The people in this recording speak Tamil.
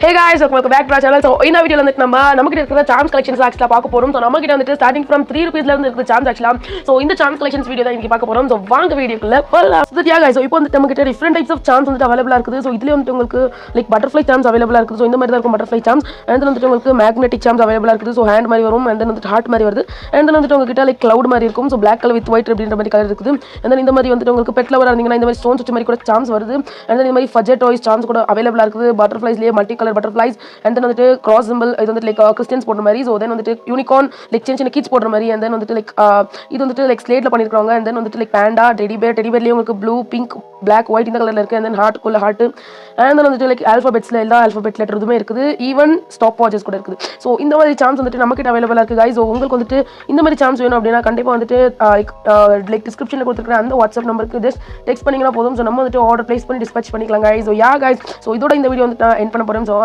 Hey guys, welcome back to our channel. So in our video வந்துட்டு நமக்கு இருக்கிற charms collections actually பார்க்க போறோம். So நமக்கு வந்துட்டு starting from 3 rupees ல இருந்து இருக்கிற charms actually. So இந்த charms collections video தான் இன்னைக்கு பார்க்க போறோம். So வாங்க வீடியோக்குள்ள போலாம். So yeah guys, so இப்போ வந்துட்டு நமக்கு different types of charms வந்துட்டு available இருக்குது. So இதுல வந்துட்டு உங்களுக்கு like butterfly charms available இருக்குது. So இந்த மாதிரி தான் இருக்கும் butterfly charms. And then வந்துட்டு உங்களுக்கு magnetic charms available இருக்குது. So hand மாதிரி வரும் and then வந்துட்டு heart மாதிரி வருது. And then வந்துட்டு உங்ககிட்ட like cloud மாதிரி இருக்கும். So black color with white அப்படின்ற மாதிரி கலர் இருக்குது. And then இந்த மாதிரி வந்துட்டு உங்களுக்கு pet lover இருந்தீங்கன்னா இந்த மாதிரி stones வச்ச மாதிரி கூட charms வருது. And then இந்த மாதிரி fudget toys charms கூட available இருக்குது. Butterfliesலயே multi color butterflies and then வந்துட்டு cross symbol இது வந்துட்டு like கிறிஸ்டியன்ஸ் போடுற மாதிரி. So then வந்துட்டு unicorn like சின்ன kids போடுற மாதிரி and then வந்துட்டு like இது வந்துட்டு like slateல பண்ணிருக்காங்க. And then வந்துட்டு like panda teddy bearலயே உங்களுக்கு blue pink black white இந்த கலர்ல இருக்கு. And then heart குள்ள heart and then வந்துட்டு like alphabetsல எல்லா alphabet letter இதுமே இருக்குது. even stop watches கூட இருக்குது. So இந்த மாதிரி charms வந்துட்டு நமக்கு அவைலபிளா இருக்கு guys. So உங்களுக்கு வந்துட்டு இந்த மாதிரி charms வேணும் அப்படினா கண்டிப்பா வந்துட்டு like descriptionல கொடுத்திருக்கிற அந்த வாட்ஸ்அப் நம்பருக்கு just text பண்ணீங்கனா போதும். So நம்ம வந்துட்டு ஆர்டர் place பண்ணி dispatch பண்ணிக்கலாம் guys. So yeah guys, so இதோட இந்த வீடியோ வந்துட்டு நான் end பண்ண போறேன். So